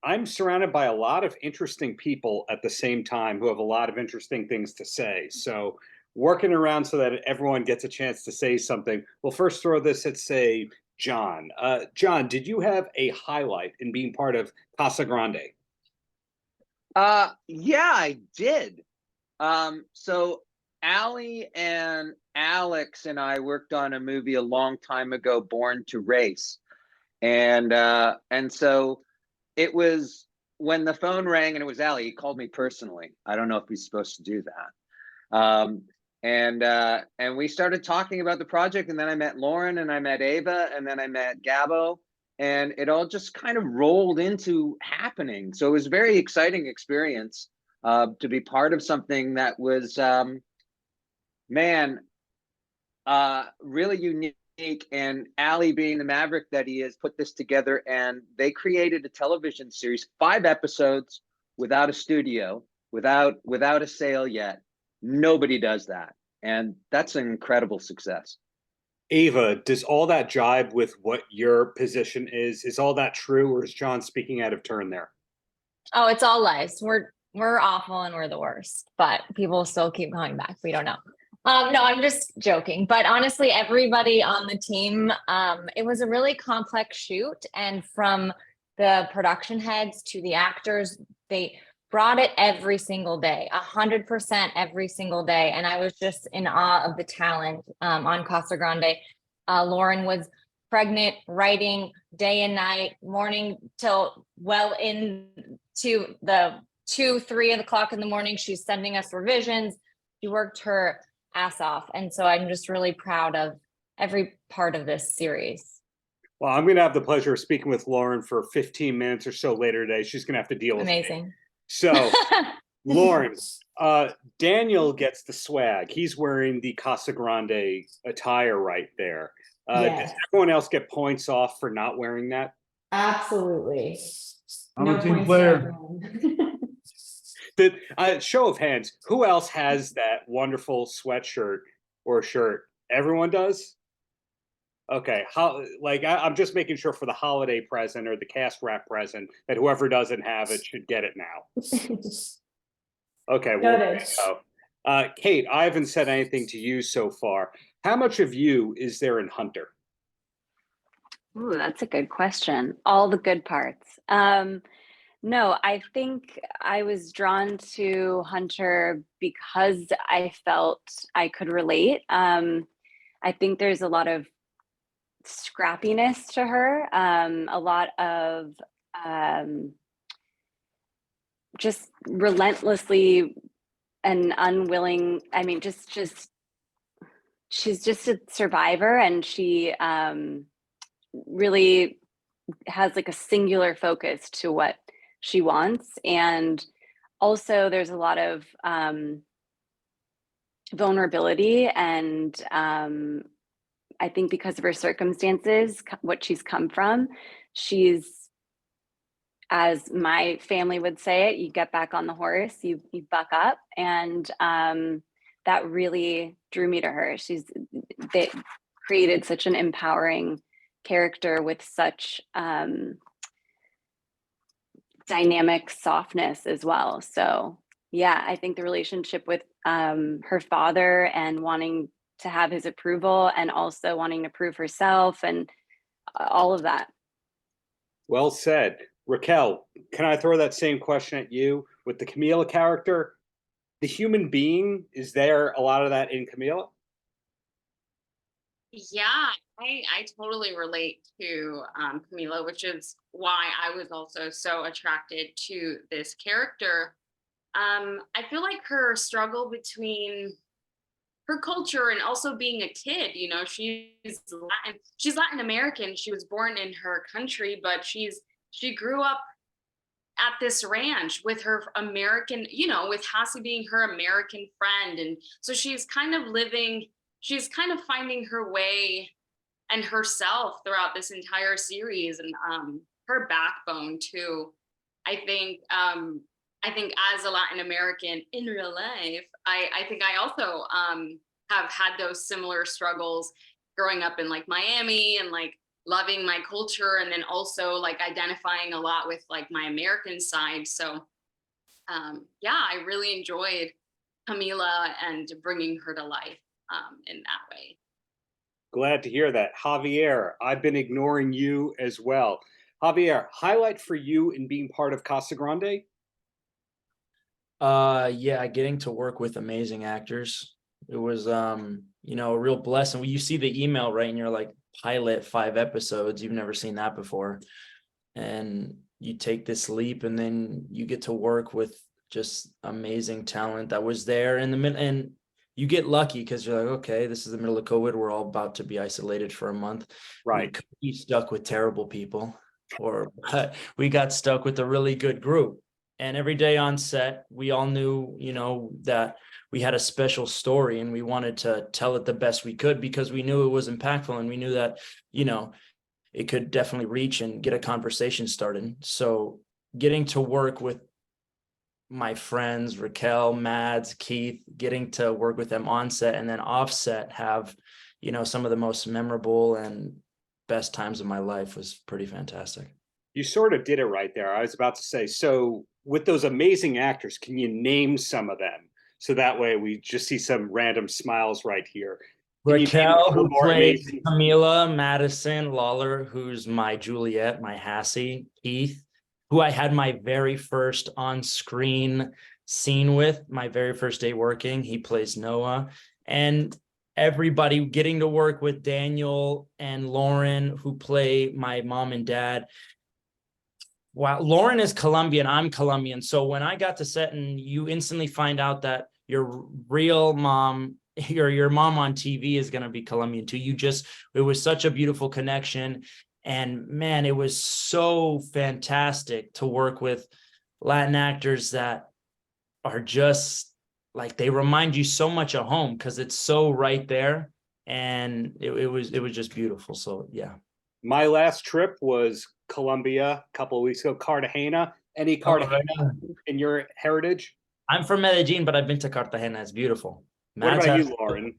I'm surrounded by a lot of interesting people at the same time who have a lot of interesting things to say. So working around so that everyone gets a chance to say something. We'll first throw this at, say, John. John, did you have a highlight in being part of Casa Grande? Yeah, I did. So Allie and Alex and I worked on a movie a long time ago, Born to Race. And so it was when the phone rang and it was Allie, he called me personally. I don't know if he's supposed to do that. And we started talking about the project, and then I met Lauren, and I met Ava, and then I met Gabo, and it all just kind of rolled into happening. So it was a very exciting experience to be part of something that was, really unique. And Ali, being the maverick that he is, put this together, and they created a television series, 5 episodes, without a studio, without a sale yet. Nobody does that, and that's an incredible success. Ava, does all that jibe with what your position is? Is all that true, or is John speaking out of turn there? Oh, it's all lies. We're awful and we're the worst, but people still keep coming back. We don't know. No, I'm just joking. But honestly, everybody on the team, it was a really complex shoot. And from the production heads to the actors, they brought it every single day, 100% every single day. And I was just in awe of the talent on Casa Grande. Lauren was pregnant, writing day and night, morning till well into the 2, 3 o'clock in the morning. She's sending us revisions. She worked her ass off. And so I'm just really proud of every part of this series. Well, I'm going to have the pleasure of speaking with Lauren for 15 minutes or so later today. She's going to have to deal with Amazing. me. So, Lauren, Daniel gets the swag. He's wearing the Casa Grande attire right there. Yes. Does everyone else get points off for not wearing that? Absolutely. I'm a team player. The show of hands, who else has that wonderful sweatshirt or shirt? Everyone does? Okay, I'm just making sure for the holiday present or the cast wrap present that whoever doesn't have it should get it now. Okay, well, Kate, I haven't said anything to you so far. How much of you is there in Hunter? Ooh, that's a good question. All the good parts. No, I think I was drawn to Hunter because I felt I could relate. I think there's a lot of scrappiness to her, a lot of just relentlessly and unwilling. I mean, just she's just a survivor, and she really has like a singular focus to what she wants. And also there's a lot of vulnerability, and I think because of her circumstances, what she's come from, she's, as my family would say it, you get back on the horse, you buck up. And that really drew me to her. They created such an empowering character with such dynamic softness as well. So yeah, I think the relationship with her father and wanting to have his approval, and also wanting to prove herself, and all of that. Well said. Raquel, can I throw that same question at you? With the Camila character, the human being, is there a lot of that in Camila? Yeah, I totally relate to Camila, which is why I was also so attracted to this character. I feel like her struggle between her culture and also being a kid, she's Latin American. She was born in her country, but she grew up at this ranch with her American, with Hassie being her American friend. And so she's kind of finding her way and herself throughout this entire series, and her backbone too. I think as a Latin American in real life, I think I also have had those similar struggles growing up in like Miami and like loving my culture, and then also like identifying a lot with like my American side. So yeah, I really enjoyed Camila and bringing her to life in that way. Glad to hear that. Javier, I've been ignoring you as well. Javier, highlight for you in being part of Casa Grande? Yeah, getting to work with amazing actors. It was you know, a real blessing. When you see the email, right, and you're like, pilot 5 episodes, you've never seen that before. And you take this leap, and then you get to work with just amazing talent that was there in the middle. And you get lucky because you're like, okay, this is the middle of COVID. We're all about to be isolated for a month. Right. We could be stuck with terrible people, or we got stuck with a really good group. And every day on set, we all knew, you know, that we had a special story, and we wanted to tell it the best we could because we knew it was impactful, and we knew that, you know, it could definitely reach and get a conversation started. So getting to work with my friends, Raquel, Mads, Keith, getting to work with them on set and then off set, have, you know, some of the most memorable and best times of my life was pretty fantastic. You sort of did it right there. I was about to say, so with those amazing actors, can you name some of them? So that way we just see some random smiles right here. Can you name Raquel, some who more played amazing- Camila, Madison, Lawler, who's my Juliet, my Hassie, Keith, who I had my very first on-screen scene with, my very first day working. He plays Noah. And everybody, getting to work with Daniel and Lauren, who play my mom and dad. Wow, Lauren is Colombian, I'm Colombian. So when I got to set, and you instantly find out that your real mom, your mom on TV is going to be Colombian too. It was such a beautiful connection. And man, it was so fantastic to work with Latin actors that are just like, they remind you so much of home because it's so right there. And it was just beautiful. So yeah. My last trip was Colombia a couple of weeks ago, Cartagena. Any Cartagena in your heritage? I'm from Medellin, but I've been to Cartagena. It's beautiful. What about you, Lauren?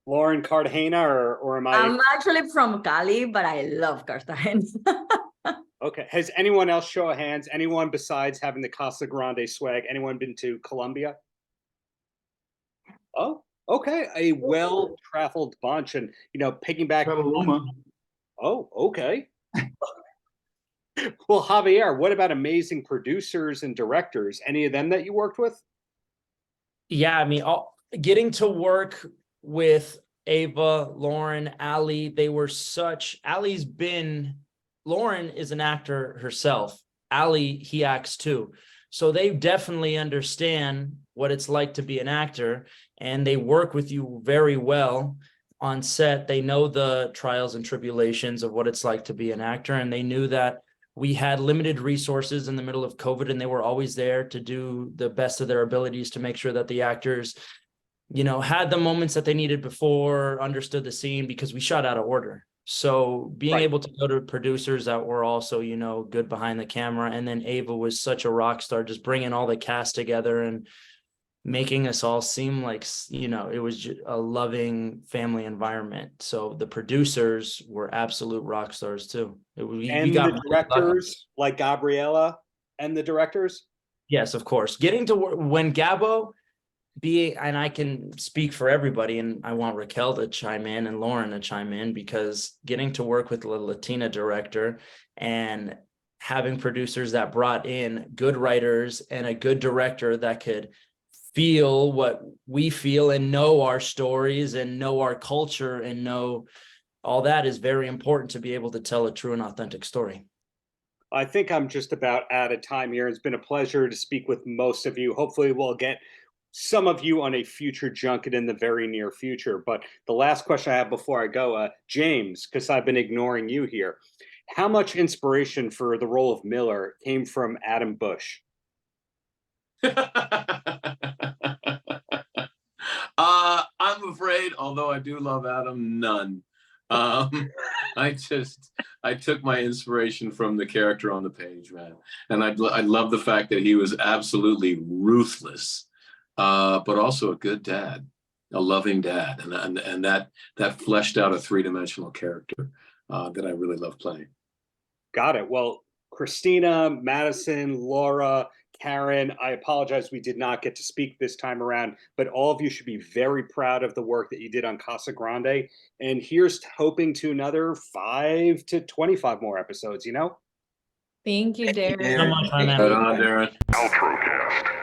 Lauren, Cartagena, or am I? I'm actually from Cali, but I love Cartagena. Okay. Has anyone else, show of hands, anyone besides having the Casa Grande swag, anyone been to Colombia? Oh, okay. A well-traveled bunch, and you know, piggyback. Petaluma. Oh, okay. Well, Javier, what about amazing producers and directors? Any of them that you worked with? Yeah, I mean, getting to work with Ava, Lauren, Ali, Lauren is an actor herself. Ali, he acts too. So they definitely understand what it's like to be an actor, and they work with you very well on set. They know the trials and tribulations of what it's like to be an actor, and they knew that we had limited resources in the middle of COVID, and they were always there to do the best of their abilities to make sure that the actors, you know, had the moments that they needed before, understood the scene, because we shot out of order. So being able to go to producers that were also, you know, good behind the camera. And then Ava was such a rock star, just bringing all the cast together and making us all seem like, you know, it was a loving family environment. So the producers were absolute rock stars too. And the directors, like Gabriella, and the directors? Yes, of course. Getting to work when Gabo and I can speak for everybody, and I want Raquel to chime in and Lauren to chime in, because getting to work with a Latina director and having producers that brought in good writers and a good director that could feel what we feel and know our stories and know our culture and know all that is very important to be able to tell a true and authentic story. I think I'm just about out of time here. It's been a pleasure to speak with most of you. Hopefully we'll get some of you on a future junket in the very near future. But the last question I have before I go, James, because I've been ignoring you here. How much inspiration for the role of Miller came from Adam Bush? I'm afraid, although I do love Adam, none. I took my inspiration from the character on the page, man. And I love the fact that he was absolutely ruthless, but also a good dad, a loving dad. And that fleshed out a three-dimensional character. that I really love playing. Got it. Well, Christina, Madison, Laura, Karen, I apologize we did not get to speak this time around, but all of you should be very proud of the work that you did on Casa Grande. And here's hoping to another 5 to 25 more episodes, you know? Thank you, Darren. So much, my man. Right on, Darren. Paltrocast.